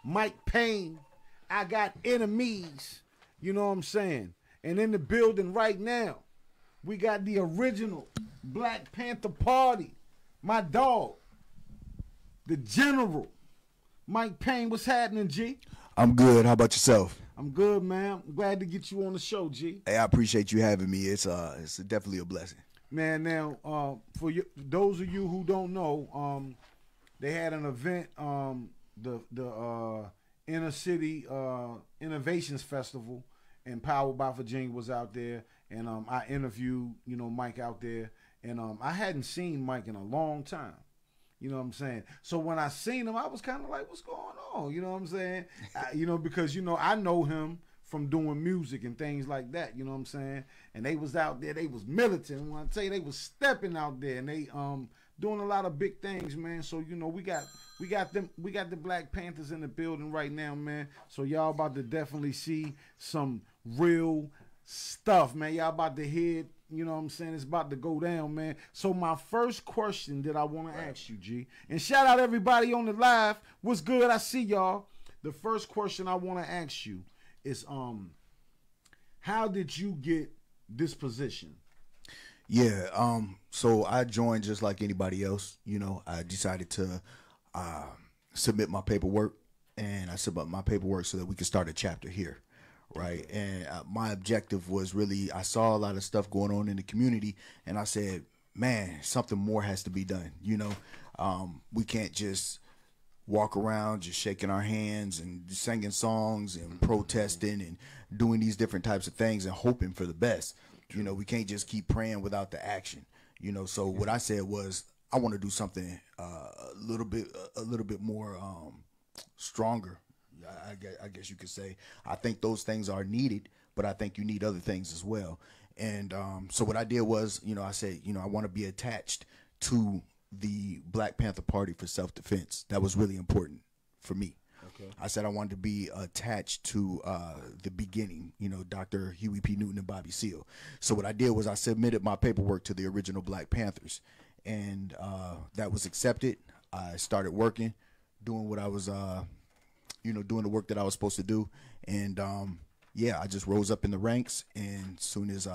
Mike Payne. I got enemies. You know what I'm saying? And in the building right now, we got the original Black Panther Party. My dog, the General, Mike Payne. What's happening, G? I'm good. How about yourself? I'm good, man. I'm glad to get you on the show, G. Hey, I appreciate you having me. It's definitely a blessing. Man, now for you, those of you who don't know, they had an event, the Inner City Innovations Festival, and Powered by Virginia was out there, and I interviewed Mike out there, and I hadn't seen Mike in a long time. You know what I'm saying? So when I seen him, I was kind of like, what's going on? You know what I'm saying? Because I know him from doing music and things like that. You know what I'm saying? And they was out there, they was militant. When I tell you, they was stepping out there, and they doing a lot of big things, man. So we got the Black Panthers in the building right now, man. So y'all about to definitely see some real stuff, man. Y'all about to hear. You know what I'm saying? It's about to go down, man. So my first question that I want to ask you, G, and shout out everybody on the live. What's good? I see y'all. The first question I want to ask you is, how did you get this position? Yeah. So I joined just like anybody else. I decided to submit my paperwork, and I submit my paperwork so that we could start a chapter here. Right. And my objective was really, I saw a lot of stuff going on in the community, and I said, man, something more has to be done. We can't just walk around just shaking our hands and singing songs and protesting and doing these different types of things and hoping for the best. We can't just keep praying without the action. So what I said was, I want to do something a little bit more stronger. I guess you could say. I think those things are needed, but I think you need other things as well. And so what I did was, I said, I want to be attached to the Black Panther Party for self-defense. That was really important for me. Okay. I said I wanted to be attached to the beginning, Dr. Huey P. Newton and Bobby Seale. So what I did was I submitted my paperwork to the original Black Panthers, and that was accepted. I started working, doing what I was doing the work that I was supposed to do. And, I just rose up in the ranks. And as soon as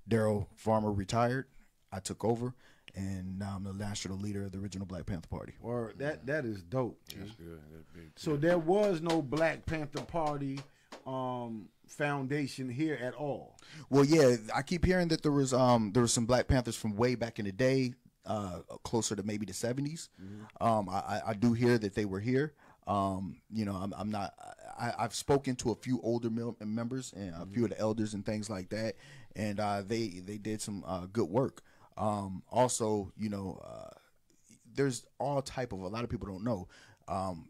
Daryl Farmer retired, I took over. And now I'm the national leader of the original Black Panther Party. Or that is dope. That's good. That's big. So there was no Black Panther Party foundation here at all. Well, yeah, I keep hearing that there was some Black Panthers from way back in the day, closer to maybe the 70s. Mm-hmm. I do hear that they were here. I'm not. I've spoken to a few older members and a few of the elders and things like that, and they did some good work. Also, there's all type of, a lot of people don't know.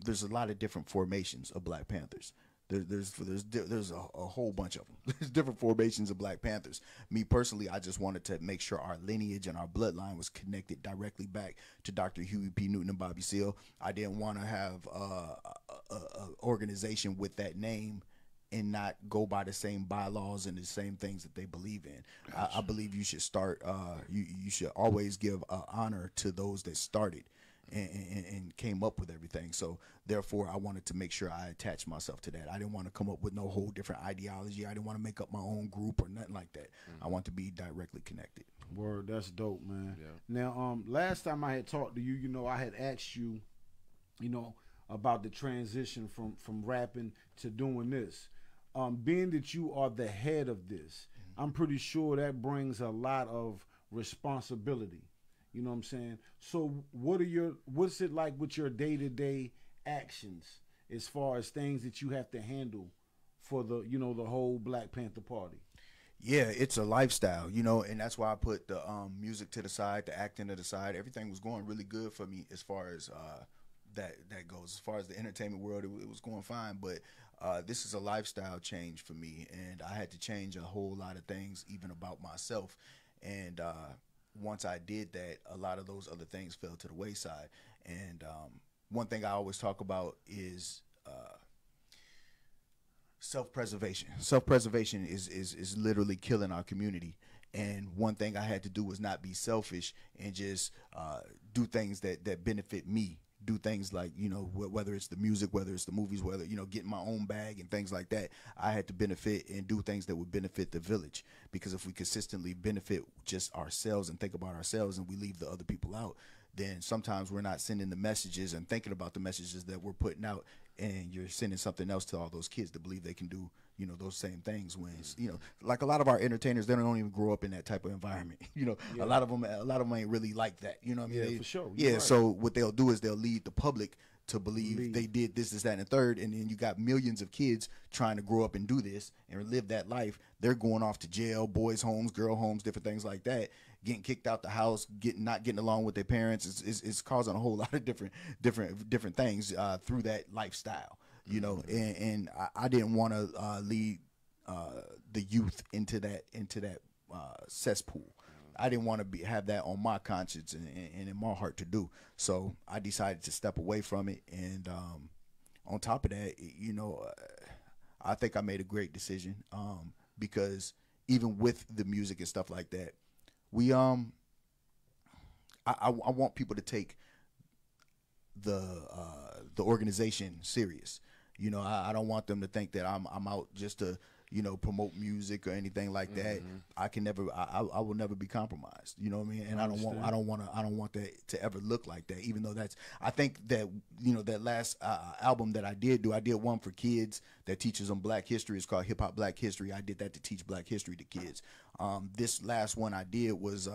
There's a lot of different formations of Black Panthers. There's a whole bunch of them. There's different formations of Black Panthers. Me personally, I just wanted to make sure our lineage and our bloodline was connected directly back to Dr. Huey P. Newton and Bobby Seale. I didn't want to have a organization with that name and not go by the same bylaws and the same things that they believe in. Gotcha. I believe you should start. You should always give honor to those that started and came up with everything. So therefore, I wanted to make sure I attached myself to that. I didn't want to come up with no whole different ideology. I didn't want to make up my own group or nothing like that. I want to be directly connected. Word, that's dope, man. Yeah. Now, last time I had talked to you, I had asked you, about the transition from rapping to doing this. Being that you are the head of this, I'm pretty sure that brings a lot of responsibility. You know what I'm saying? So what's it like with your day-to-day actions as far as things that you have to handle for the whole Black Panther Party? Yeah, it's a lifestyle, and that's why I put the music to the side, the acting to the side. Everything was going really good for me as far as that goes. As far as the entertainment world, it was going fine, but this is a lifestyle change for me, and I had to change a whole lot of things, even about myself. And once I did that, a lot of those other things fell to the wayside. And one thing I always talk about is self-preservation. Self-preservation is literally killing our community. And one thing I had to do was not be selfish and just do things that benefit me, do things like, you know, whether it's the music, whether it's the movies, whether, you know, getting my own bag and things like that. I had to benefit and do things that would benefit the village, because if we consistently benefit just ourselves and think about ourselves and we leave the other people out, then sometimes we're not sending the messages and thinking about the messages that we're putting out, and you're sending something else to all those kids to believe they can do, you know, those same things. When, you know, like a lot of our entertainers, they don't even grow up in that type of environment. You know, a lot of them ain't really like that. You know what I mean? Yeah, for sure. Yeah. Right. So what they'll do is they'll lead the public to believe they did this, that, and the third, and then you got millions of kids trying to grow up and do this and live that life. They're going off to jail, boys' homes, girl homes, different things like that, getting kicked out the house, not getting along with their parents. It's causing a whole lot of different things through that lifestyle, you know. And I didn't want to lead the youth into that cesspool. I didn't want to have that on my conscience and in my heart to do. So I decided to step away from it. And on top of that, you know, I think I made a great decision, because even with the music and stuff like that, we I want people to take the organization serious. You know, I don't want them to think that I'm out just to, you know, promote music or anything like that. I can never, I will never be compromised. You know what I mean? And I don't want that to ever look like that. Even though I think that, you know, that last album that I did one for kids that teaches them Black history. It's called Hip Hop Black History. I did that to teach Black history to kids. This last one I did was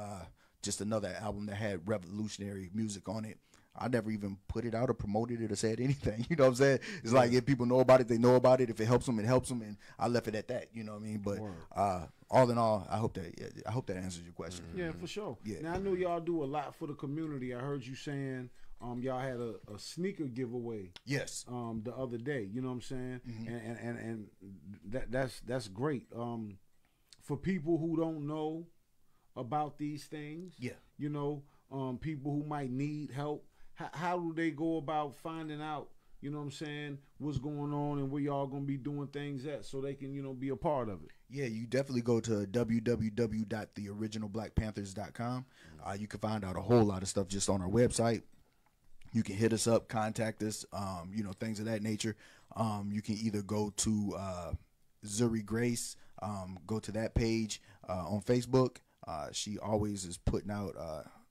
just another album that had revolutionary music on it. I never even put it out or promoted it or said anything. You know what I'm saying? It's like, if people know about it, they know about it. If it helps them, it helps them, and I left it at that. You know what I mean? But all in all, I hope that answers your question. Yeah, for sure. Yeah. Now I know y'all do a lot for the community. I heard you saying y'all had a sneaker giveaway. Yes. The other day. You know what I'm saying? And that's great. For people who don't know about these things. Yeah. You know, people who might need help. How do they go about finding out, you know what I'm saying, what's going on and where y'all going to be doing things at, so they can, you know, be a part of it? Yeah, you definitely go to www.theoriginalblackpanthers.com. You can find out a whole lot of stuff just on our website. You can hit us up, contact us, you know, things of that nature. You can either go to Zuri Grace, go to that page on Facebook. She always is putting out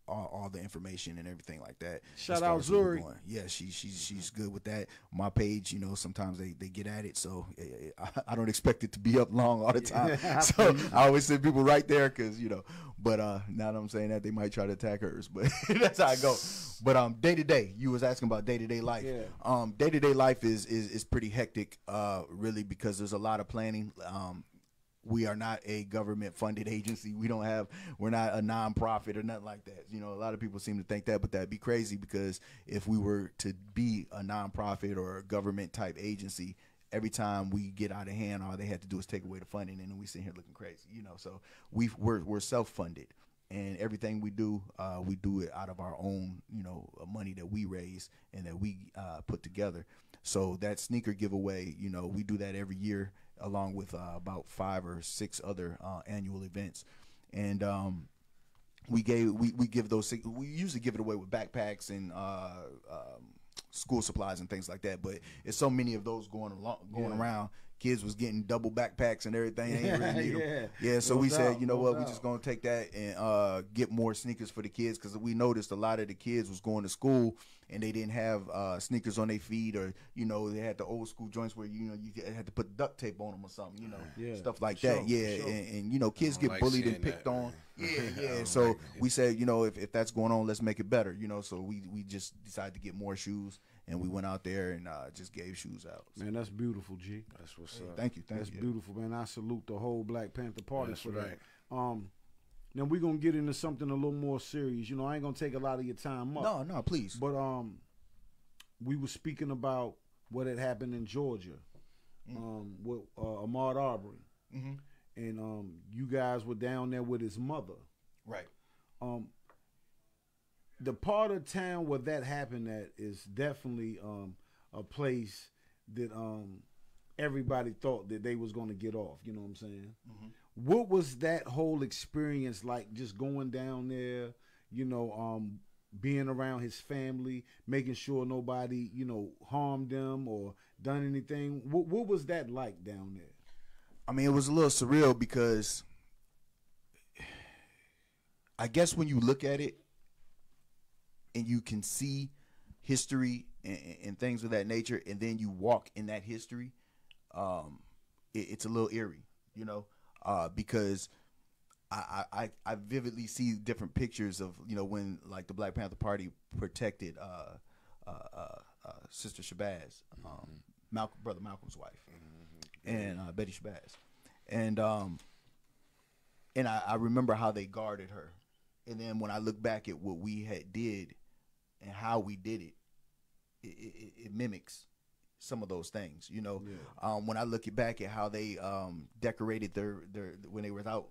all the information and everything like that. Shout out Zuri. Yeah, she's good with that. My page, you know, sometimes they get at it, so I don't expect it to be up long all the time. So I always send people right there, because, you know, but now that I'm saying that, they might try to attack hers, but that's how I go. But day to day, you was asking about day to day life. Yeah. Day to day life is pretty hectic, really, because there's a lot of planning. We are not a government-funded agency. We're not a nonprofit or nothing like that. You know, a lot of people seem to think that, but that'd be crazy, because if we were to be a nonprofit or a government-type agency, every time we get out of hand, all they had to do is take away the funding, and then we sit here looking crazy. You know, so we're self-funded, and everything we do it out of our own, you know, money that we raise and that we put together. So that sneaker giveaway, you know, we do that every year, along with about 5 or 6 other annual events. And we give those, we usually give it away with backpacks and school supplies and things like that, but it's so many of those going around. Kids was getting double backpacks and everything. They ain't really need them. Yeah, so we said, you know what, we just gonna take that and get more sneakers for the kids, because we noticed a lot of the kids was going to school and they didn't have sneakers on their feet, or, you know, they had the old school joints where, you know, you had to put duct tape on them or something, you know, stuff like that. Yeah, sure. And you know, kids get bullied and picked on. Yeah. So we said, you know, if that's going on, let's make it better, you know. So we just decided to get more shoes, and we went out there and just gave shoes out. So. Man, that's beautiful, G. That's what's up. Thank you. That's beautiful, man. I salute the whole Black Panther Party for right. that. Now we're gonna get into something a little more serious. You know, I ain't gonna take a lot of your time up. No, please. But we were speaking about what had happened in Georgia, with Ahmaud Arbery, and you guys were down there with his mother. Right. The part of town where that happened at is definitely a place that everybody thought that they was going to get off. You know what I'm saying? What was that whole experience like, just going down there, you know, being around his family, making sure nobody, harmed them or done anything. What was that like down there? I mean, it was a little surreal because I guess when you look at it and you can see history and things of that nature, and then you walk in that history, it's a little eerie, because I vividly see different pictures of when like the Black Panther Party protected Sister Shabazz, Brother Malcolm's wife, and Betty Shabazz, and I remember how they guarded her, and then when I look back at what we had did and how we did it, it mimics some of those things, Yeah. When I look back at how they decorated their when they were out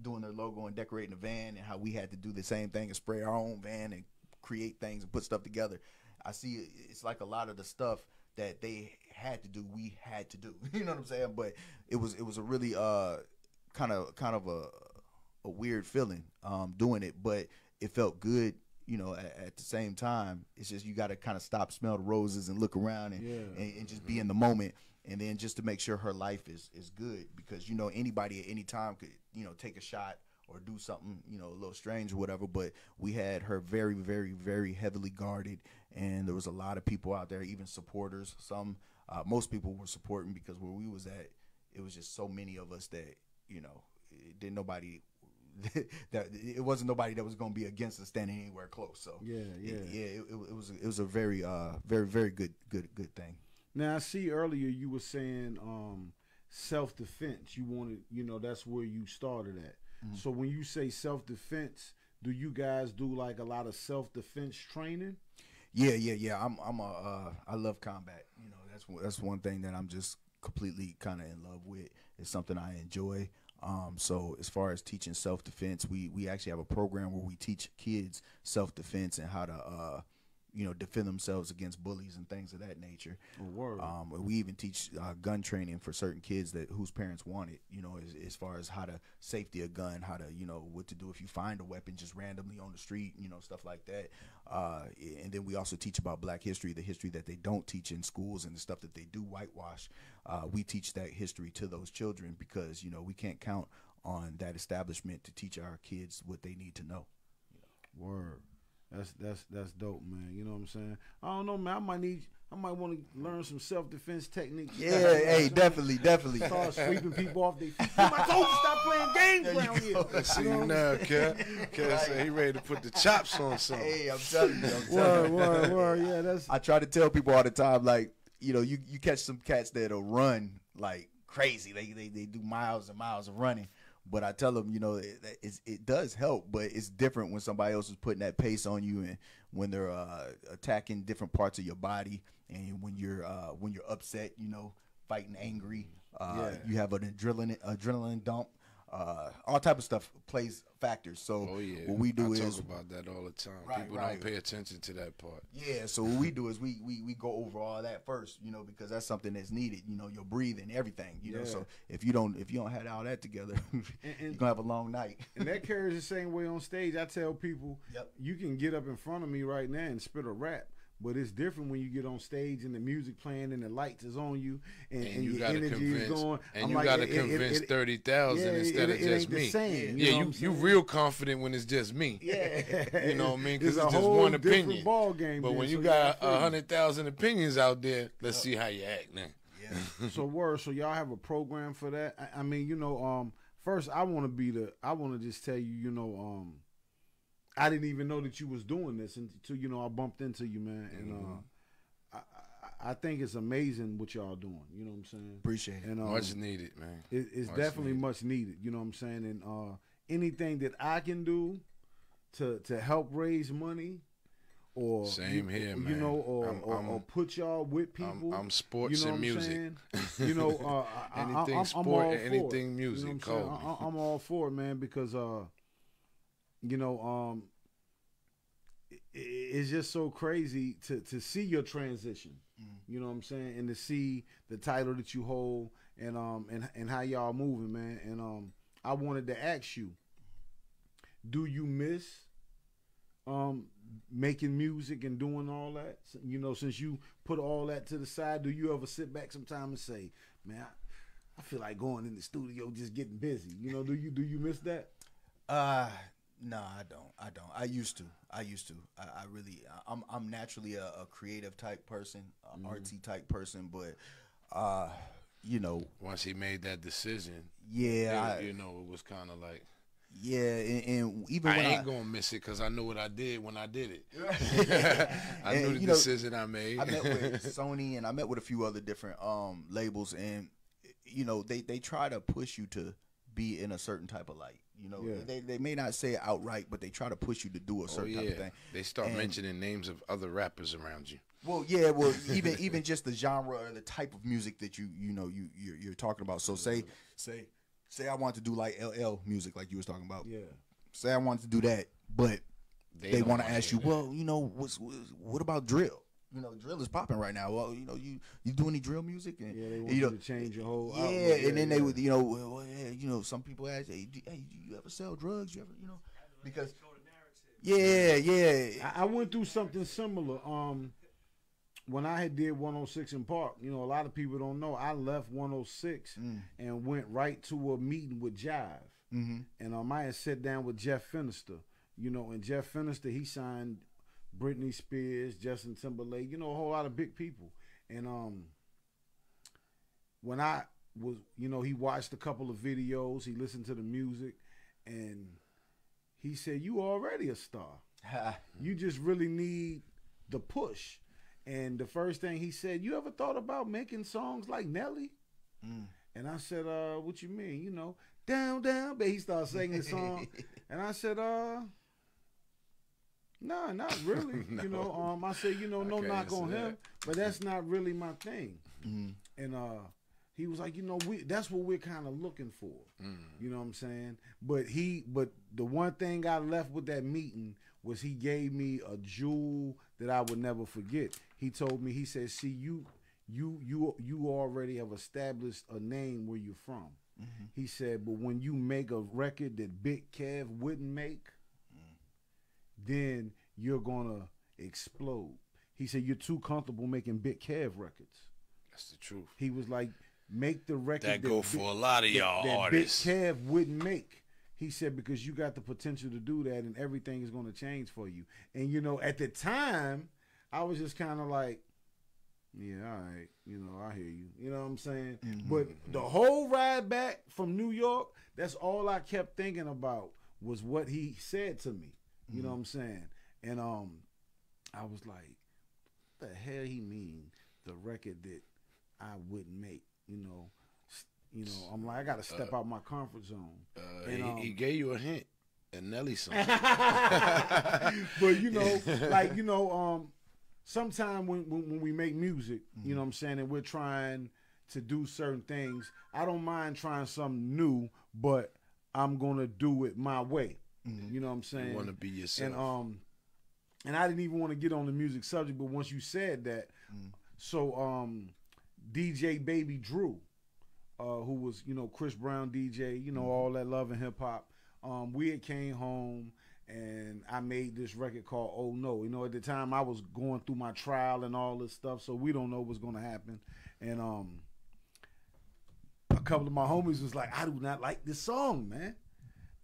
doing their logo and decorating the van, and how we had to do the same thing and spray our own van and create things and put stuff together, I see it's like a lot of the stuff that they had to do, we had to do. You know what I'm saying? But it was a really kind of a weird feeling doing it, but it felt good. At the same time, it's just you got to kind of stop, smell the roses, and look around and just be in the moment, and then just to make sure her life is good, because anybody at any time could take a shot or do something a little strange or whatever. But we had her very, very, very heavily guarded, and there was a lot of people out there, even supporters. Most people were supporting, because where we was at, it was just so many of us that didn't nobody. That it wasn't nobody that was going to be against us standing anywhere close. So it was a very very, very good thing. Now I see earlier you were saying self-defense. You wanted, that's where you started at. Mm-hmm. So when you say self-defense, do you guys do like a lot of self-defense training? Yeah. I love combat. That's one thing that I'm just completely kind of in love with. It's something I enjoy. So as far as teaching self-defense, we actually have a program where we teach kids self-defense and how to, defend themselves against bullies and things of that nature. We even teach gun training for certain kids whose parents want it, as far as how to safety a gun, how to, what to do if you find a weapon just randomly on the street, stuff like that. And then we also teach about Black history, the history that they don't teach in schools and the stuff that they do whitewash. We teach that history to those children, because, we can't count on that establishment to teach our kids what they need to know. Word. That's dope, man. You know what I'm saying? I don't know, man. I might want to learn some self-defense techniques. Yeah, hey, definitely. Start sweeping people off their feet. I told you stop playing games around here. I see you now, Cat. Cat said he ready to put the chops on something. Hey, I'm telling you. Word. Yeah, that's. I try to tell people all the time, like, you catch some cats that'll run like crazy. They do miles and miles of running. But I tell them, it does help, but it's different when somebody else is putting that pace on you, and when they're attacking different parts of your body, and when you're upset, fighting angry, you have an adrenaline dump. All type of stuff plays factors. So what we do I talk about that all the time. People don't pay attention to that part. Yeah. So what we do is we go over all that first, because that's something that's needed. Your breathing, everything. So if you don't have all that together, you're gonna have a long night. And that carries the same way on stage. I tell people, you can get up in front of me right now and spit a rap. But it's different when you get on stage and the music playing and the lights is on you and your energy is going. And you got to convince 30,000 instead of just me. Same, you real confident when it's just me. Yeah. You know what I mean? Because it's just one opinion. Ball game, but when you got 100,000 opinions out there, let's see how you act now. Yeah. So y'all have a program for that? I mean, first I want to just tell you, I didn't even know that you was doing this until I bumped into you, man. And I think it's amazing what y'all doing. You know what I'm saying? Appreciate it. And much needed, man. It's definitely much needed. You know what I'm saying? And anything that I can do to help raise money, or same here, man. Or put y'all with people. I'm sports and music. Anything I'm sport, anything music. I'm all for it, man, because it's just so crazy to see your transition. You know what I'm saying, and to see the title that you hold, and how y'all moving, man. And I wanted to ask you, do you miss making music and doing all that? You know, since you put all that to the side, do you ever sit back sometime and say, man, I feel like going in the studio just getting busy? You know, do you miss that? No, I don't. I used to. I really. I'm naturally a creative type person, artsy type person, but you know, once he made that decision, yeah, you know, it was kind of like, yeah, and even I when ain't gonna miss it because I know what I did when I did it. I and, knew the you know, decision I made. I met with Sony and I met with a few other different labels, and you know, they try to push you to be in a certain type of light. You know, they may not say it outright, but they try to push you to do a certain type of thing. They start mentioning names of other rappers around you. Well, yeah, well, even just the genre or the type of music that you're talking about. So say I want to do like LL music, like you was talking about. Yeah. Say I wanted to do that, but they want to ask you, well, you know, what about drill? You know, drill is popping right now. Well, you know, you do any drill music? And yeah, they want you to change your whole outlook. and then they would, you know, well, yeah, you know, some people ask, hey, do you ever sell drugs? You ever, you know, because I went through something similar. When I had did 106 in Park, you know, a lot of people don't know, I left 106 and went right to a meeting with Jive. And I had sat down with Jeff Finister, you know, and Jeff Finister, he signed Britney Spears, Justin Timberlake, you know, a whole lot of big people. And when I was, you know, he watched a couple of videos, he listened to the music, and he said, you already a star. You just really need the push. And the first thing he said, you ever thought about making songs like Nelly? And I said, what you mean? You know, down, down, but he started singing the song. And I said, nah, not really. No. You know, I said, you know, no knock on him, but that's not really my thing. And he was like, you know, that's what we're kind of looking for. You know what I'm saying? But the one thing I left with that meeting was he gave me a jewel that I would never forget. He told me, he said, see, you already have established a name where you're from. He said, but when you make a record that Big Kev wouldn't make, then you're gonna explode. He said, you're too comfortable making Big Kev records. That's the truth. He was like, make the record that go for a lot of y'all artists. Big Kev wouldn't make. He said, because you got the potential to do that and everything is going to change for you. And, you know, at the time, I was just kind of like, yeah, all right, you know, I hear you. You know what I'm saying? But the whole ride back from New York, that's all I kept thinking about was what he said to me. You know what I'm saying? And I was like, what the hell he mean, the record that I wouldn't make, you know? You know, I'm like, I got to step out my comfort zone. And, he gave you a hint, a Nelly song. But, you know, like, you know, sometimes when we make music, you know what I'm saying, and we're trying to do certain things, I don't mind trying something new, but I'm going to do it my way. You know what I'm saying? You want to be yourself. And I didn't even want to get on the music subject, but once you said that, so DJ Baby Drew, who was, you know, Chris Brown DJ, you know, all that love and hip hop. We had came home and I made this record called Oh No. You know, at the time I was going through my trial and all this stuff, so we don't know what's gonna happen. And a couple of my homies was like, I do not like this song, man.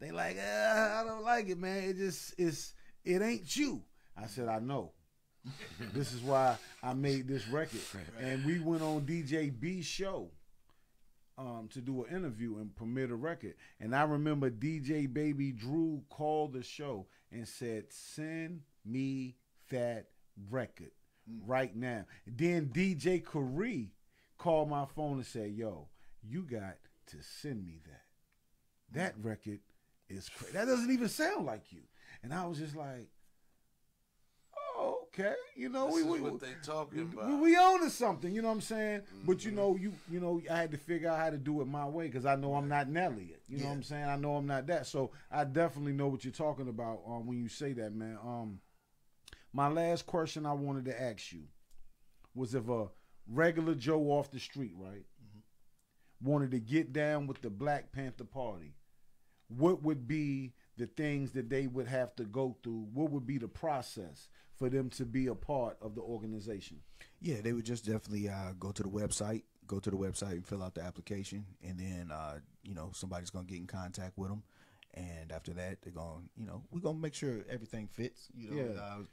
They like, I don't like it, man. It ain't you. I said, I know. This is why I made this record. And we went on DJ B's show to do an interview and premiere the record. And I remember DJ Baby Drew called the show and said, send me that record right now. Then DJ Corey called my phone and said, yo, you got to send me that. That record is crazy. That doesn't even sound like you. And I was just like, oh, okay. You know, this is what they talking about. We own to something, you know what I'm saying? But you know, I had to figure out how to do it my way because I know I'm not Nelly. You know what I'm saying? I know I'm not that. So I definitely know what you're talking about when you say that, man. My last question I wanted to ask you was if a regular Joe off the street, right, wanted to get down with the Black Panther Party, what would be the things that they would have to go through? What would be the process for them to be a part of the organization? Yeah, they would just definitely go to the website and fill out the application, and then somebody's gonna get in contact with them, and after that they're gonna we're gonna make sure everything fits.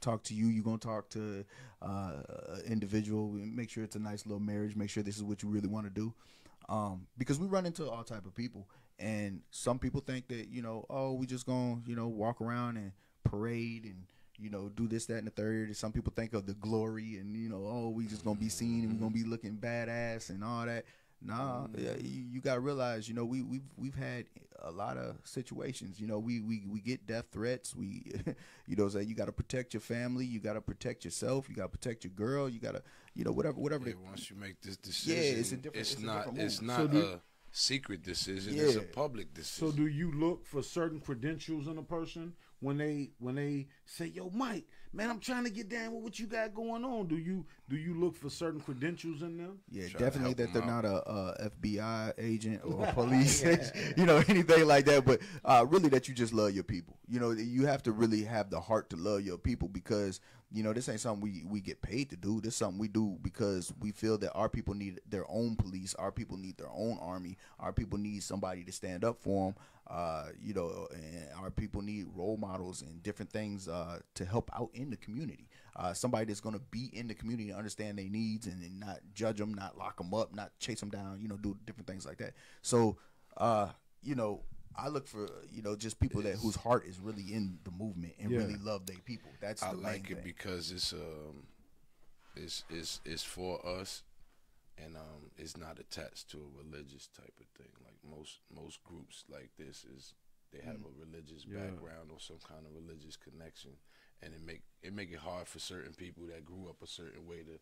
Talk to you. You're gonna talk to individual. Make sure it's a nice little marriage. Make sure this is what you really want to do, because we run into all type of people, and some people think that we just gonna walk around and parade and do this, that, and the third. Some people think of the glory and, we just going to be seen and we're going to be looking badass and all that. Nah, you got to realize, we've had a lot of situations. We get death threats. We, say you got to protect your family. You got to protect yourself. You got to protect your girl. You got to, whatever. Yeah, once you make this decision, it's a different. It's not a secret decision. Yeah. It's a public decision. So do you look for certain credentials in a person when they say, "Yo, Mike, man, I'm trying to get down with what you got going on"? Do you look for certain credentials in them? Yeah, definitely that they're not a FBI agent or a police, anything like that. But really, that you just love your people. You have to really have the heart to love your people, because this ain't something we get paid to do. This is something we do because we feel that our people need their own police. Our people need their own army. Our people need somebody to stand up for them. And our people need role models and different things to help out in the community. Somebody that's going to be in the community and understand their needs and not judge them, not lock them up, not chase them down, do different things like that. So, I look for just people whose heart is really in the movement and really love their people. That's the main thing. Because it's for us, and it's not attached to a religious type of thing. Like most groups like this they have a religious background or some kind of religious connection, and it make it hard for certain people that grew up a certain way to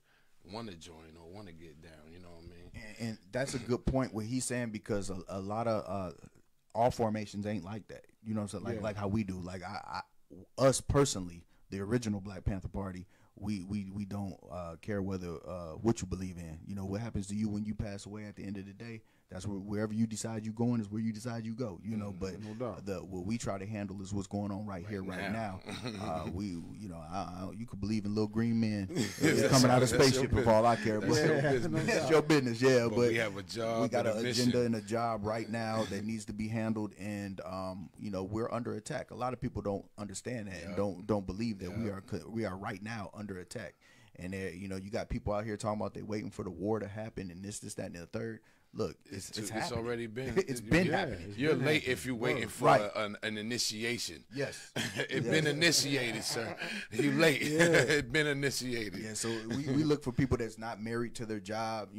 want to join or want to get down. You know what I mean? And that's a good point what he's saying, because a lot of all formations ain't like that. You know what I'm saying? Like how we do. Like us personally, the original Black Panther Party, we don't care whether what you believe in. What happens to you when you pass away at the end of the day, that's wherever you decide you're going is where you decide you go. But what we try to handle is what's going on right here, right now. You could believe in little green men coming out of spaceship for all I care. But it's your business, yeah. But we have a job. We got an agenda and a job right now that needs to be handled, and we're under attack. A lot of people don't understand that and don't believe that we are right now under attack. And you got people out here talking about they waiting for the war to happen and this, that, and the third. Look, it's already been. It's been happening. You're late if you're waiting for an initiation. Yes. It's been initiated, sir. You late. It's been initiated. Yeah, so we look for people that's not married to their job.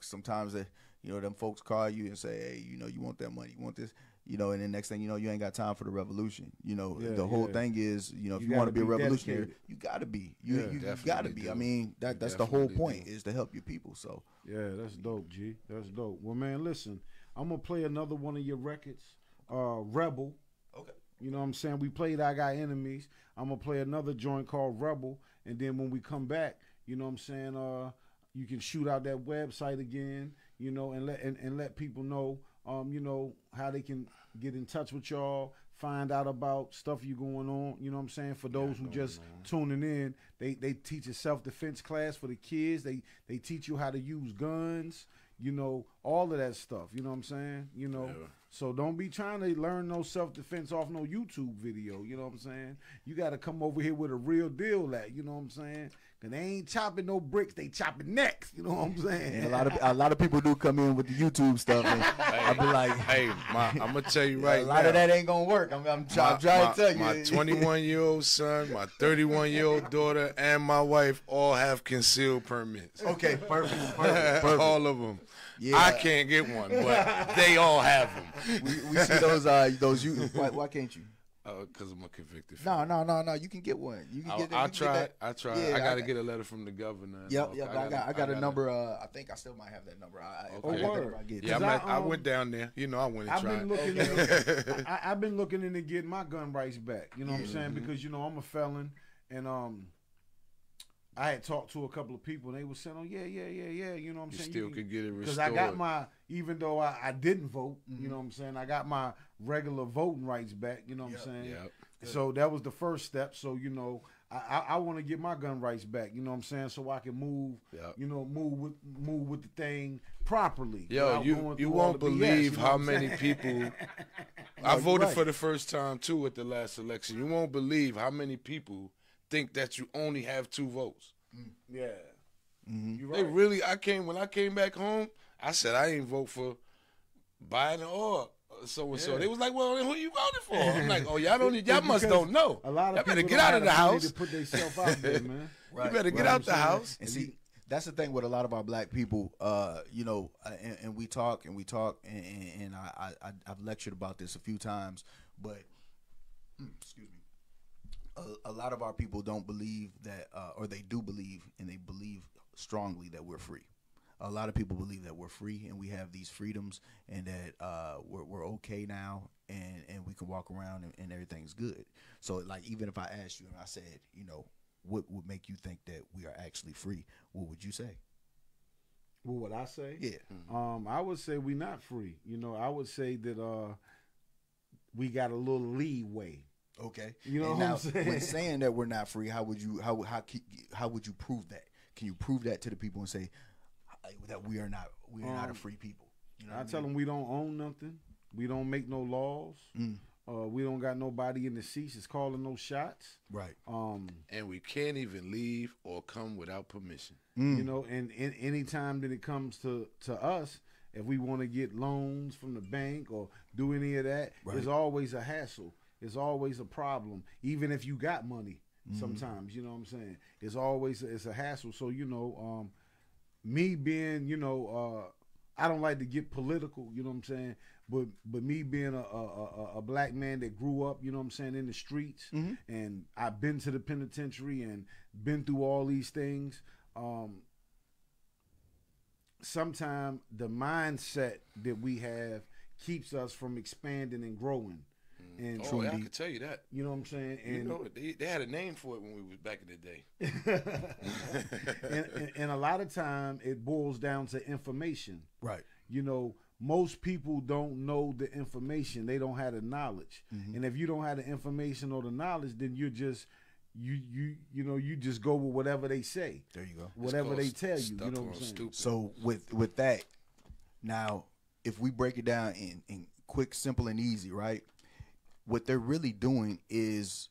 Sometimes them folks call you and say, hey, you want that money, you want this. And the next thing you ain't got time for the revolution. The whole thing is, if you want to be a revolutionary, you gotta be. You gotta be. I mean, that's the whole point, is to help your people. So yeah, that's dope, G. That's dope. Well, man, listen, I'm gonna play another one of your records, Rebel. Okay. You know what I'm saying? We played I Got Enemies. I'm gonna play another joint called Rebel, and then when we come back, you know what I'm saying, you can shoot out that website again, and let people know how they can get in touch with y'all, find out about stuff you going on. You know what I'm saying? For those who just tuning in, they teach a self-defense class for the kids. They teach you how to use guns, all of that stuff. You know what I'm saying? So don't be trying to learn no self-defense off no YouTube video. You know what I'm saying? You got to come over here with a real deal you know what I'm saying? Cause they ain't chopping no bricks, they chopping necks. You know what I'm saying? And a lot of people do come in with the YouTube stuff, and I be like, hey, I'm gonna tell you right now, a lot of that ain't gonna work. I'm trying to tell you. My 21-year-old son, my 31-year-old daughter, and my wife all have concealed permits. Okay, perfect. All of them. Yeah. I can't get one, but they all have them. We see those. Why can't you? Because I'm a convicted felon. No. You can get one. You can get. I tried. Yeah, I got to get a letter from the governor. Yep. I got a number. I think I still might have that number. I went down there. I went and tried. I've been looking into getting my gun rights back. You know what I'm saying? Because I'm a felon, and I had talked to a couple of people and they were saying, "Oh yeah, you know what I'm You saying." still could get it because restored. I got my, even though I didn't vote, you know what I'm saying, I got my regular voting rights back. You know what I'm saying. Yep. So that was the first step. So you know, I want to get my gun rights back. You know what I'm saying, so I can move. Yep. You know, move with the thing properly. Yo, without you going you through all won't the BS, believe you know how what I'm many saying? people. I voted right. for the first time too at the last election. You won't believe how many people think that you only have 2 votes. Yeah. You They right. really. When I came back home, I said I ain't vote for Biden or so and so. Yeah. They was like, "Well, then who you voted for?" I'm like, "Oh, y'all don't. It's Y'all must because don't know. A lot of Y'all better people get don't out have of the the money house. to put themselves out there, man. You better get out the house." And see, that's the thing with a lot of our black people, you know, and we talk, and I've lectured about this a few times, but excuse me, a lot of our people don't believe that, or they do believe, and they believe strongly that we're free. A lot of people believe that we're free and we have these freedoms, and that we're okay now, and we can walk around and everything's good. So, like, even if I asked you and I said, you know, what would make you think that we are actually free? What would you say? What would I say? Yeah. I would say we not free. You know, I would say that we got a little leeway. Okay. You know And what now, I'm saying? when saying that we're not free, how would you prove that? Can you prove that to the people and say that we are not a free people? You know I what tell them we don't own nothing. We don't make no laws. We don't got nobody in the seats that's calling no shots. Right. And we can't even leave or come without permission. You know, and any time that it comes to us, if we want to get loans from the bank or do any of that, it's always a hassle. It's always a problem. Even if you got money, sometimes, you know what I'm saying? It's always it's a hassle. So, you know, me being, you know, I don't like to get political, you know what I'm saying? But me being a black man that grew up, you know what I'm saying, in the streets, and I've been to the penitentiary and been through all these things, sometimes the mindset that we have keeps us from expanding and growing. And Oh, yeah, I can tell you that. you know what I'm saying? And You know, they had a name for it when we was back in the day. and a lot of time it boils down to information. Right. You know, most people don't know the information. They don't have the knowledge. And if you don't have the information or the knowledge, then you're just you know, you just go with whatever they say. There you go. Whatever they It's tell you. stuck You know what on I'm saying? stupid. So with that, now if we break it down in quick, simple, and easy, right? What they're really doing is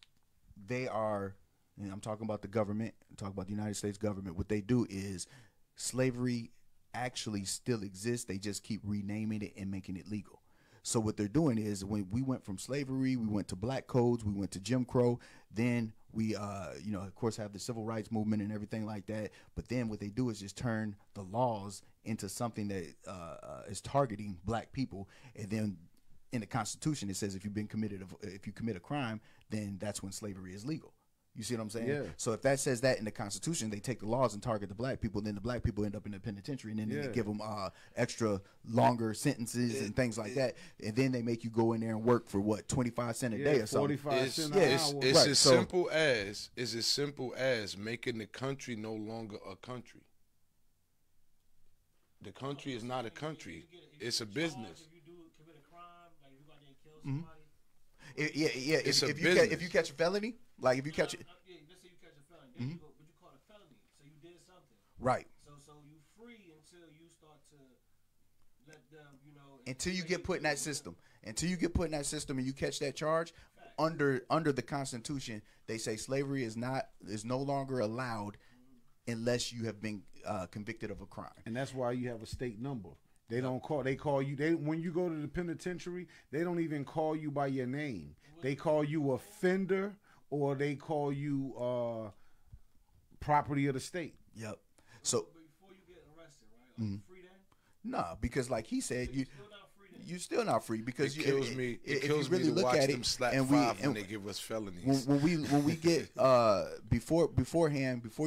they are, and I'm talking about the government, I'm talking about the United States government. What they do is slavery actually still exists. They just keep renaming it and making it legal. So what they're doing is when we went from slavery, we went to black codes, we went to Jim Crow, then we, you know, of course, have the civil rights movement and everything like that. But then what they do is just turn the laws into something that is targeting black people, and then in the Constitution, it says if you commit a crime, then that's when slavery is legal. You see what I'm saying? Yeah. So if that says that in the Constitution, they take the laws and target the black people, then the black people end up in the penitentiary, and then they give them extra longer sentences and things like that, and then they make you go in there and work for what, 25 cents a day or something. 45 cents an It's hour. as Right, so- simple as making the country no longer a country. The country is not a country. It's a business. If you do commit a crime, like if you go out there and kill somebody, Yeah. It's a If business. you catch a felony, like if you catch it, yeah, let's say you catch a felony, then you go, but you call it a felony, so you did something. right? So you free until you start to let them, you know. Until you get put in that system. Until you get put in that system and you catch that charge, under the Constitution, they say slavery is no longer allowed unless you have been convicted of a crime. And that's why you have a state number. They call you when you go to the penitentiary, they don't even call you by your name. They call you offender, or they call you property of the state. Yep. So But before you get arrested, right? Are you free then? nah, because like he said, Still not free then. you're still not free because It kills me. It if kills you really me to look watch at them it, slap and five we when they give us felonies. when we get before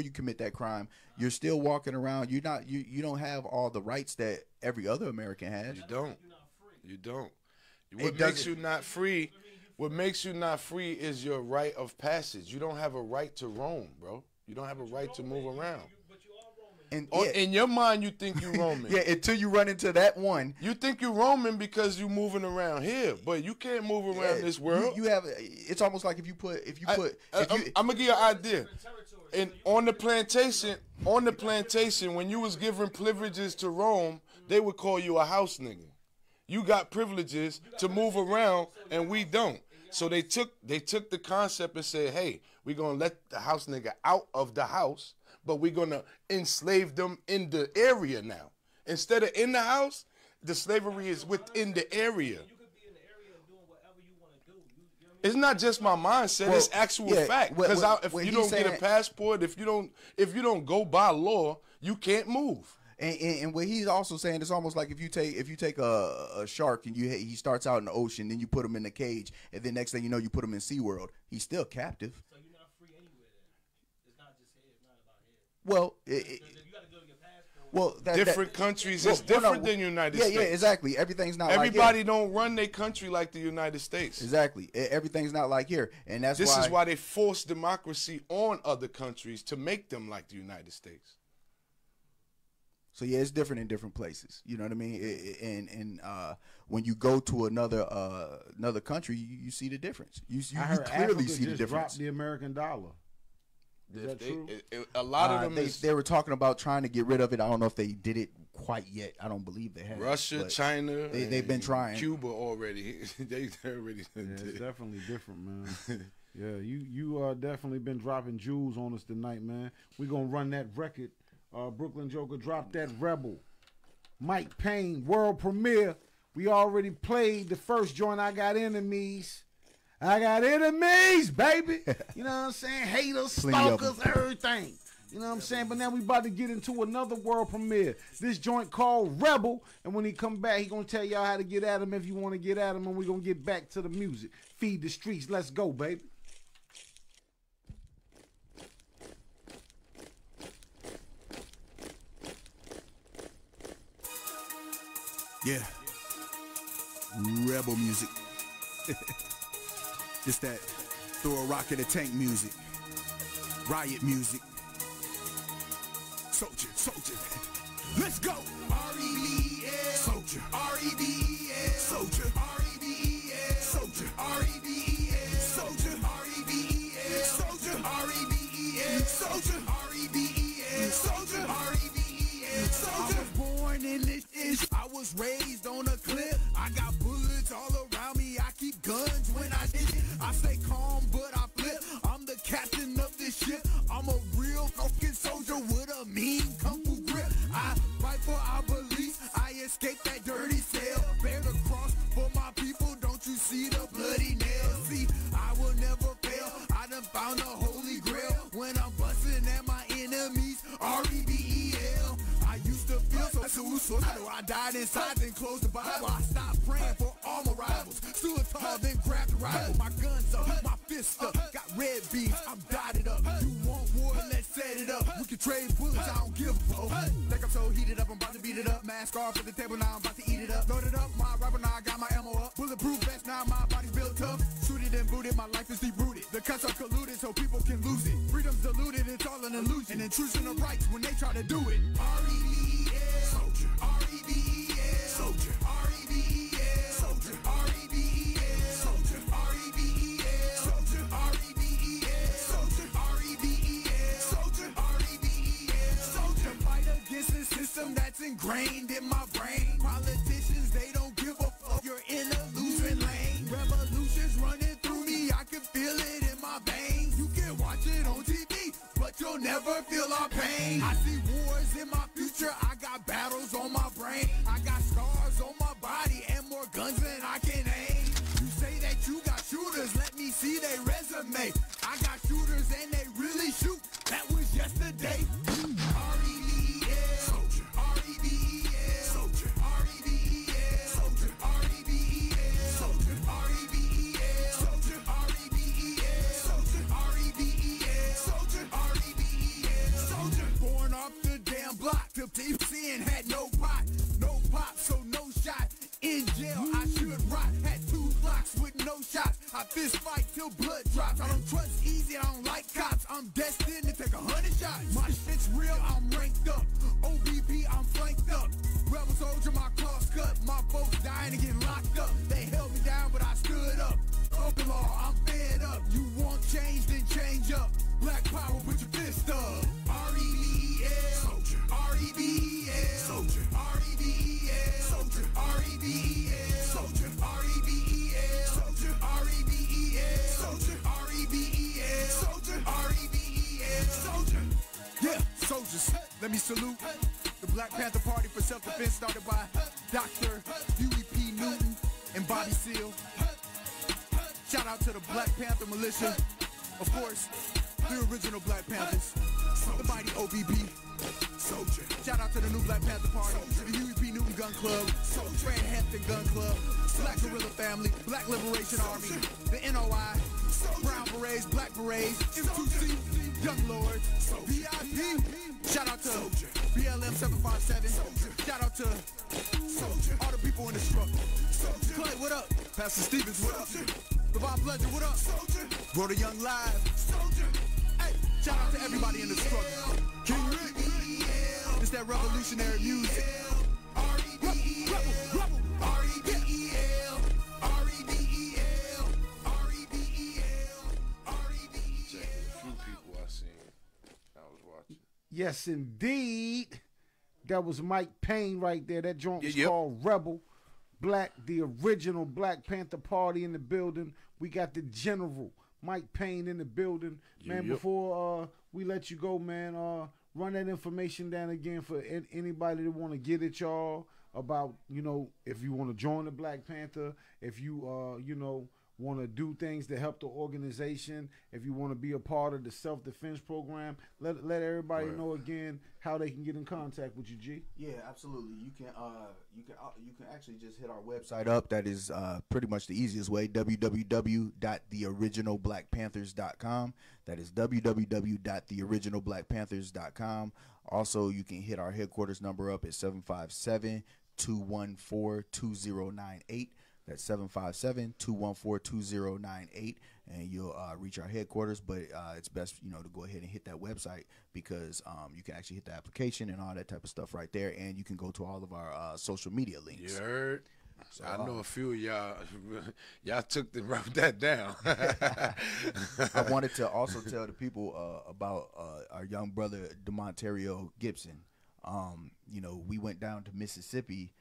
you commit that crime, you're still walking around. You don't have all the rights that every other American has. You don't. You're not free. You don't. It What makes doesn't- you not free? What makes you not free is your right of passage. You don't have a right to roam, bro. You don't have a right to move around. But you are Roman. And Or yeah, in your mind, you think you Roman. yeah, until you run into that one. You think you Roman because you moving around here, but you can't move around this world. You have. It's almost like if you put. I'm gonna give you an idea. And on the plantation, when you was giving privileges to Rome, they would call you a house nigga. You got privileges to move around, and we don't. So they took the concept and said, hey, we're gonna let the house nigga out of the house, but we're gonna enslave them in the area now. Instead of in the house, the slavery is within the area. You could be in the area and doing whatever you want to do. You know what I mean? It's not just my mindset; it's actual fact. Because if you don't get a passport, if you don't go by law, you can't move. And what he's also saying, it's almost like if you take a shark and he starts out in the ocean, then you put him in the cage, and then next thing you know, you put him in SeaWorld. He's still captive. So you're not free anywhere. Then it's not just here. It's not about here. Well, You got to go to your passport. well, Different countries is different than United States. Yeah, exactly. Everything's not. Everybody like don't run their country like the United States. Exactly. Everything's not like here, and that's This is why they force democracy on other countries to make them like the United States. So yeah, it's different in different places. You know what I mean? And when you go to another country, you see the difference. You I heard clearly Africa see the just difference. dropped the American dollar. Is that true? A lot of them they were talking about trying to get rid of it. I don't know if they did it quite yet. I don't believe they have. Russia, China, they've been trying. Cuba already. they already. Yeah, it's definitely different, man. Yeah, you definitely been dropping jewels on us tonight, man. We gonna run that record. Brooklyn Joker dropped that Rebel. Mike Payne, world premiere. We already played the first joint, I Got Enemies. I got enemies, baby. You know what I'm saying? Haters, stalkers, everything. You know what I'm saying? But now we about to get into another world premiere. This joint called Rebel. And when he come back, he gonna tell y'all how to get at him if you want to get at him. And we gonna get back to the music. Feed the streets. Let's go, baby. Yeah. Rebel music. Just that throw a rock at a tank music. Riot music. Soldier, soldier. Let's go. R-E-B-E-L. Soldier. R-E-B-E-L. Soldier. R-E-B-E-L. Soldier. R-E-B-E-L. Soldier. R-E-B-E-L. Soldier. R-E-B-E-L. Soldier. R-E-B-E-L. Soldier. R-E-B-E-L. Soldier. I was born in this ish. I was raised on a cliff. I got bullets all around me. I keep guns when I hit it. I stay calm, but I flip. I'm the captain of this ship. I'm a real fucking soldier with a mean kung fu grip. I fight for our beliefs. I escape that dirty cell. Bear the cross for my people. Don't you see the bloody nails? See, I will never fail. I done found the holy grail. When I'm busting at my enemies, R-E-B-E-L. I used to feel so suicidal. I died inside, then closed the Bible. I stopped praying for all my rivals. Stood tall, then grabbed the rifle. My guns up, my fists up. Got red beams, I'm dotted up. You want war, let's set it up. We can trade bullets, I don't give a fuck. Think I'm so heated up, I'm about to beat it up. Mask off at the table, now I'm about to eat it up. Loaded up, my rifle, now I got my ammo up. Bulletproof vest, now my body's built up. Suited and booted, my life is deep-rooted. The cuts are colluded so people can lose it. Freedom's diluted, it's all an illusion. An intrusion of rights when they try to do it. R-E-B-E-L. Soldier. R-E-B-E-L. Soldier. R-E-B-E-L. Soldier. R-E-B-E-L. Soldier. R-E-B-E-L. Soldier. R-E-B-E-L. Soldier. R-E-B-E-L. Soldier. R-E-B-E-L. Soldier. Fight against the system that's ingrained in my brain. Politicians, they don't give a fuck. You're in a losing lane. Revolution's running through me. I can feel it in my veins. You can watch it on TV, but you'll never feel our pain. I see wars in my future. I got battles on my brain. I got scars on my body and more guns than I can aim. You say that you got shooters, let me see their resume. I got shooters and they really shoot. That was yesterday. R-E-B-E-L. Soldier. R-E-B-E-L. Soldier. R-E-B-E-L. Soldier. R-E-B-E-L. Soldier. R-E-B-E-L. Soldier. R-E-B-E-L. Soldier. R-E-B-E-L. Soldier. R-E-B-E-L. Soldier. Born off the damn block. The PC and had no pot. No pop, so no shot. In jail, I should rot. Had 2 blocks with no shots. I fist fight till blood drops. I don't trust easy, I don't like cops. I'm destined to take 100 real, I'm ranked up. OBP, I'm flanked up. Rebel soldier, my claws cut. My folks dying and getting locked up. They held me down, but I stood up. Open law, I'm fed up. You want change, then change up. Black power, put your fist up. R-E-B-E-L, soldier. R-E-B-E-L, soldier. R-E-B-E-L, soldier. R-E-B-E-L, soldier. R-E-B-E-L, soldier. R-E-B-E-L, soldier. R-E-B-E-L, soldier. R-E-B-E-L, soldier. Yeah, soldiers, let me salute the Black Panther Party for Self-Defense started by Dr. Huey P. Newton and Bobby Seale. Shout out to the Black Panther Militia, of course, the original Black Panthers, the mighty OBP. Soldier. Shout out to the new Black Panther Party, to the Huey P. Newton Gun Club, Fred Hampton Gun Club, Black Guerrilla Family, Black Liberation Army, the NOI, Brown Berets, Black Berets, M2C, Young Lord, VIP. Shout out to BLM 757. Shout out to all the people in the struggle. Clay, what up? Pastor Stevens, what up? Levon Pledger, what up? Brother Young Live. Hey, shout out to everybody in the struggle. King Rick. It's that revolutionary music. Rebel. R-E-B-E-L. R-E-B-E-L. R-E-B-E-L. R-E-B-E-L. Check a few people I seen. I was watching. Yes, indeed. That was Mike Payne right there. That joint was Yep. called Rebel. Black, the original Black Panther Party in the building. We got the General, Mike Payne, in the building. Man, Yep. before we let you go, man, run that information down again for anybody that want to get at y'all about, if you want to join the Black Panther, if you, want to do things to help the organization, if you want to be a part of the self-defense program, let everybody Right. know again how they can get in contact with you, G. Yeah, absolutely. You can actually just hit our website up. That is pretty much the easiest way. www.theoriginalblackpanthers.com. That is www.theoriginalblackpanthers.com. Also, you can hit our headquarters number up at 757-214-2098. That's 757-214-2098, and you'll reach our headquarters. But it's best, to go ahead and hit that website because you can actually hit the application and all that type of stuff right there, and you can go to all of our social media links. You heard? I know a few of y'all. Y'all took and wrote that down. I wanted to also tell the people about our young brother DeMonterio Gibson. We went down to Mississippi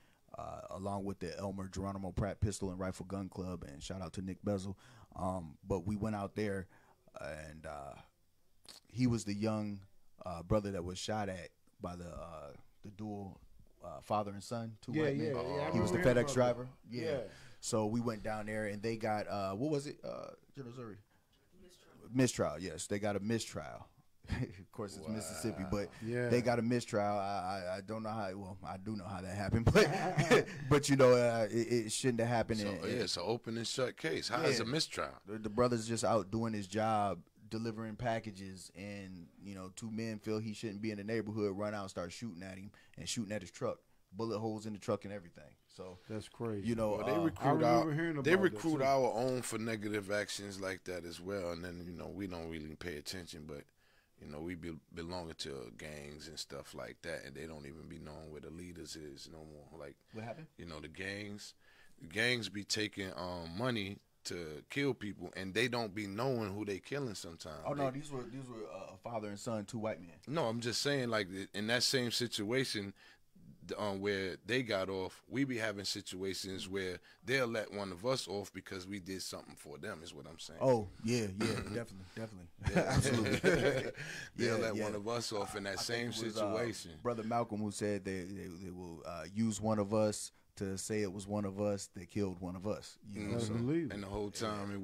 along with the Elmer Geronimo Pratt Pistol and Rifle Gun Club, and shout out to Nick Bezel. But we went out there, and he was the young brother that was shot at by the dual father and son, two white men. I He was the remember FedEx him. driver. Yeah. So we went down there, and they got what was it? General Zuri? Mistrial. Yes, they got a mistrial. Of course, it's Mississippi, but Yeah. they got a mistrial. I don't know how. Well, I do know how that happened, but it shouldn't have happened. So, it's an open and shut case. How is a mistrial? The brother's just out doing his job, delivering packages, and two men feel he shouldn't be in the neighborhood, run out and start shooting at him and shooting at his truck, bullet holes in the truck and everything. So That's crazy. Well, they I recruit remember hearing about they that, recruit too. our own for negative actions like that as well, and then we don't really pay attention, but we belonging to gangs and stuff like that, and they don't even be knowing where the leaders is no more. Like what happened? the gangs be taking money to kill people, and they don't be knowing who they killing sometimes. Oh no, these were a father and son, two white men. No, I'm just saying, like, in that same situation where they got off, we be having situations where they'll let one of us off because we did something for them, is what I'm saying. Oh yeah, definitely, absolutely. They'll let yeah. one of us off in that I same think it was, situation. Brother Malcolm, who said they will use one of us to say it was one of us that killed one of us. I believe it. And the whole time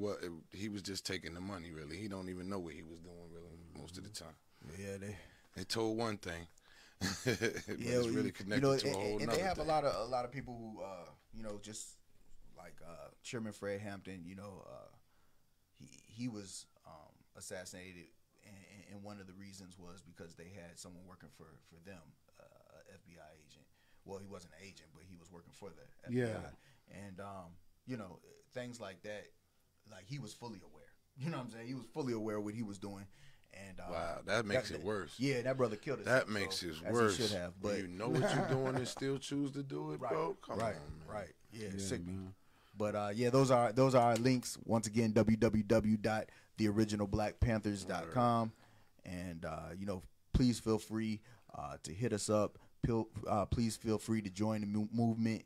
he was just taking the money. Really, he don't even know what he was doing. Really, most of the time. Yeah, They told one thing. But yeah, it's really connected to a whole and nother they have thing. a lot of people who just like Chairman Fred Hampton. He was assassinated, and one of the reasons was because they had someone working for them, FBI agent. Well, he wasn't an agent, but he was working for the FBI. Yeah. And things like that, like he was fully aware. You know what I'm saying? He was fully aware of what he was doing. And Wow, that makes it worse. Yeah, that brother killed That himself. makes it as worse. He should have, but When you know what you're doing and still choose to do it, right, bro. Come right, on, man. right. Yeah, Yeah, sickening. man. But yeah, those are our links. Once again, www.theoriginalblackpanthers.com, and you know, please feel free to hit us up. Please feel free to join the movement,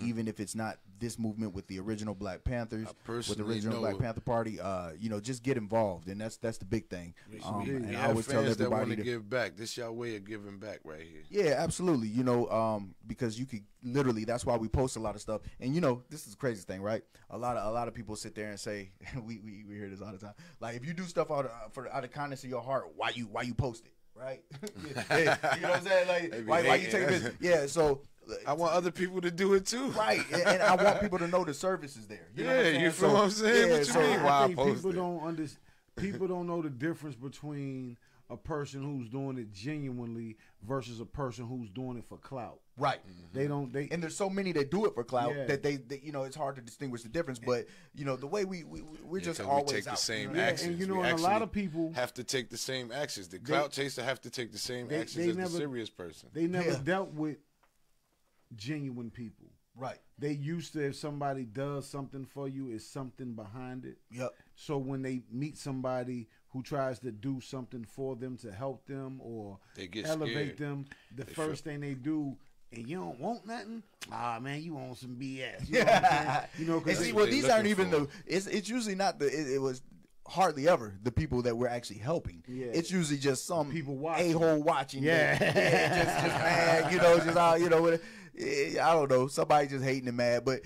even if it's not this movement with the original Black Panthers, with the original Black Panther Party. You know, just get involved, and that's the big thing. And I always tell fans that want everybody to give back. This y'all way of giving back right here. Yeah, absolutely. You know, because you could literally, that's why we post a lot of stuff. And you know, this is the craziest thing, right? A lot of people sit there and say, we hear this all the time. Like, if you do stuff out of kindness of your heart, why you post it? Right? Yeah, you know what I'm saying? Like, why you take this? Yeah, so I want other people to do it too. Right, and I want people to know the service is there. You know what I'm saying? You feel what I'm saying? Yeah, What you so mean? Why I I think post people it? don't people don't know the difference between a person who's doing it genuinely versus a person who's doing it for clout. Right. They don't. And there's so many that do it for clout Yeah. that they you know, it's hard to distinguish the difference. But you know, the way we're just 'cause always we take out. the same you know? actions. and you know, We and a lot actually of people have to take the same actions. The clout chaser have to take the same they actions as never- the serious person. they never Yeah. dealt with genuine people. Right. They used to, if somebody does something for you, it's something behind it. Yep. So when they meet somebody who tries to do something for them to help them or They get elevate scared. them, the They first feel- thing they do, and you don't want nothing. Ah, man, you want some BS. You know what I'm saying? You know, And because see, what well, they these aren't looking even for. it's usually not it was hardly ever the people that we're actually helping. Yeah. It's usually just some People watching. a-hole watching. Yeah. Just mad, you know, just out, you know, I don't know, somebody just hating and mad. But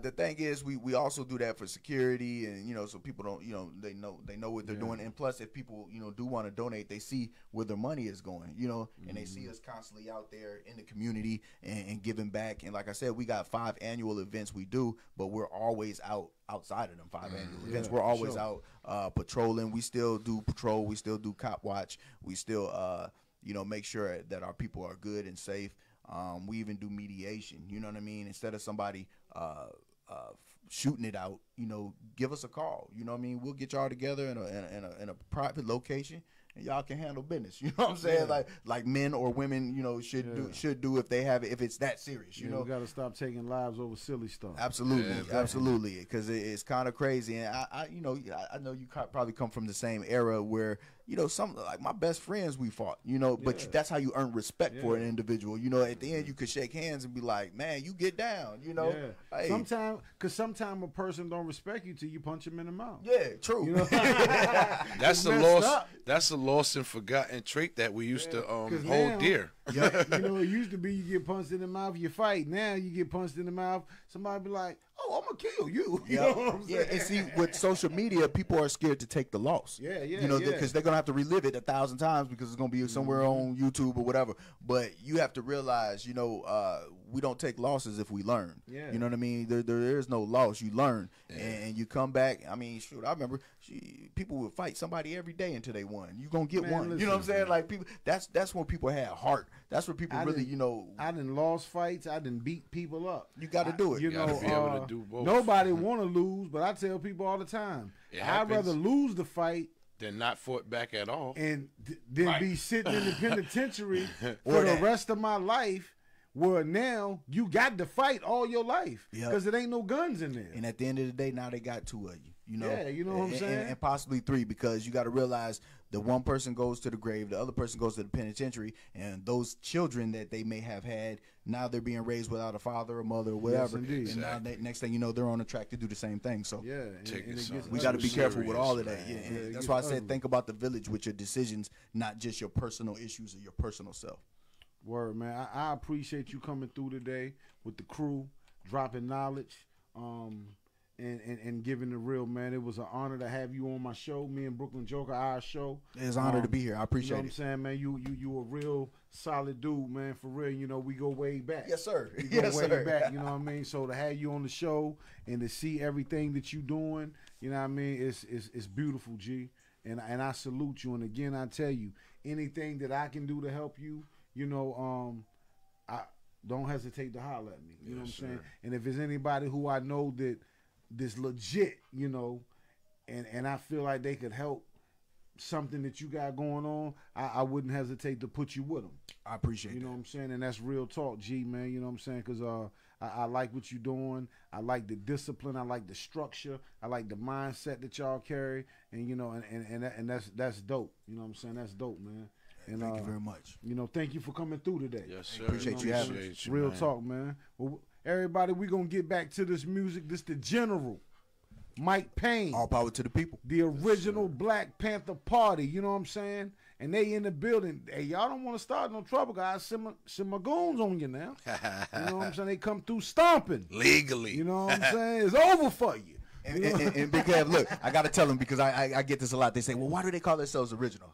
the thing is, we also do that for security, and you know, so people don't, you know, they know what they're doing. And plus, if people, you know, do want to donate, they see where their money is going, you know, and they see us constantly out there in the community and giving back. And like I said, we got 5 annual events we do, but we're always outside of them 5 annual events. We're always sure. out patrolling. We still do patrol. We still do cop watch. We still, you know, make sure that our people are good and safe. We even do mediation. You know what I mean? Instead of somebody shooting it out, you know, give us a call. You know what I mean? We'll get y'all together in a private location, and y'all can handle business. You know what I'm saying? Like men or women, you know, should do if they have it, if it's that serious. You know, we got to stop taking lives over silly stuff. absolutely, Yeah, absolutely, because it's kind of crazy. And I you know, I know you probably come from the same era where, you know, some like my best friends we fought, you know, but that's how you earn respect for an individual. You know, at the end you could shake hands and be like, man, you get down, you know. Yeah. Hey, Sometimes a person don't respect you till you punch him in the mouth. yeah, true. You know? That's a messed lost. up. That's a lost and forgotten trait that we used to 'cause hold now- dear. You know, it used to be you get punched in the mouth, you fight. Now you get punched in the mouth, somebody be like, "Oh, I'm gonna kill you." You know what I'm Yeah, saying? and see, with social media, people are scared to take the loss. Yeah, You know, yeah. because they're gonna have to relive it 1,000 times because it's gonna be somewhere on YouTube or whatever. But you have to realize, you know, we don't take losses if we learn. Yeah. You know what I mean? There is no loss. You learn, and you come back. I mean, shoot, I remember people would fight somebody every day until they won. You gonna get Man, one. You know what I'm listen, saying? Like people, that's when people had heart. That's where people really, you know, I done lost fights. I done beat people up. you got to do it. You gotta know, be able to do both. nobody want to lose, but I tell people all the time, It I'd happens. rather lose the fight They're not fought back at all. and than be sitting in the penitentiary Or for the that. rest of my life. Where now you got to fight all your life Yep. because it ain't no guns in there. And at the end of the day, now they got 2 of you. You know, Yeah, you know what I'm And- saying? and possibly 3, because you got to realize the one person goes to the grave, the other person goes to the penitentiary, and those children that they may have had, now they're being raised without a father or mother or whatever. indeed. And now next thing you know, they're on the track to do the same thing. So Yeah, and, Take and it it something. gets we got to be Serious, careful with all of that. man. Yeah, and Yeah, it that's gets why I said ugly. think about the village with your decisions, not just your personal issues or your personal self. Word, man. I appreciate you coming through today with the crew, dropping knowledge, and giving the real, man. It was an honor to have you on my show, me and Brooklyn Joker, our show. It's an honor to be here. I You know appreciate what I'm it. saying, man? You a real solid dude, man. For real, you know, we go way back. Yes, sir. We go Yes, way sir. back, you know what I mean? So to have you on the show and to see everything that you doing, you know what I mean, it's beautiful, G. And I salute you. And again, I tell you, anything that I can do to help you, you know, I don't hesitate to holler at me. You know what I'm saying? And if there's anybody who I know that this legit, you know, and I feel like they could help something that you got going on, I wouldn't hesitate to put you with them. I appreciate You know that. what I'm saying? And that's real talk, G, man. You know what I'm saying? Because I like what you're doing. I like the discipline. I like the structure. I like the mindset that y'all carry. And, you know, and that's dope. You know what I'm saying? That's dope, man. And, Thank you very much. You know, thank you for coming through today. Yes, sir. Appreciate you having Appreciate you, Real man. talk, man. Well, everybody, we going to get back to this music. This the General, Mike Payne. All power to the people. The original Black Panther Party, you know what I'm saying? And they in the building. Hey, y'all don't want to start no trouble, guys. Send my goons on you now. You know what I'm saying? They come through stomping. Legally. You know what I'm saying? It's over for you. And Big Kev, look, I gotta tell them because I get this a lot. They say, well, why do they call themselves original?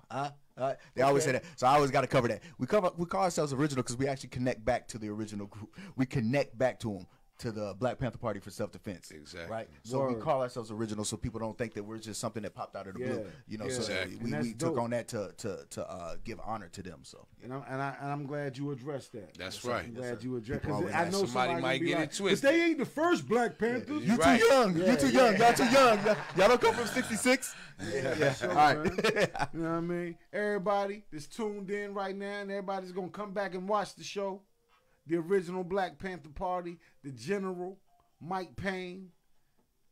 They always say that, so I always got to cover that. We call ourselves original because we actually connect back to the original group. We connect back to them, to the Black Panther Party for self-defense. Exactly. Right. So we Word. call ourselves original, so people don't think that we're just something that popped out of the blue. You know, yeah. so Exactly. And that's we took dope. on that to give honor to them. So And I'm glad you addressed that. That's right. I'm glad you addressed People because always I know ask. Somebody somebody might gonna be get like, it twisted. But they ain't the first Black Panthers. you Right. too young. Yeah, You too young. Y'all too young. Y'all don't come from '66. Yeah. Sure, All right. man. You know what I mean? Everybody that's tuned in right now, and everybody's gonna come back and watch the show. The original Black Panther Party, the General, Mike Payne.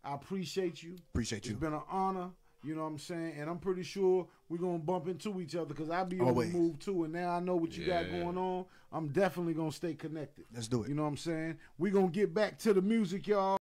I appreciate you. Appreciate you. It's been an honor. You know what I'm saying? And I'm pretty sure we're going to bump into each other because I'll be on Always. the move too. And now I know what you got Yeah. going on. I'm definitely going to stay connected. Let's do it. You know what I'm saying? We're going to get back to the music, y'all.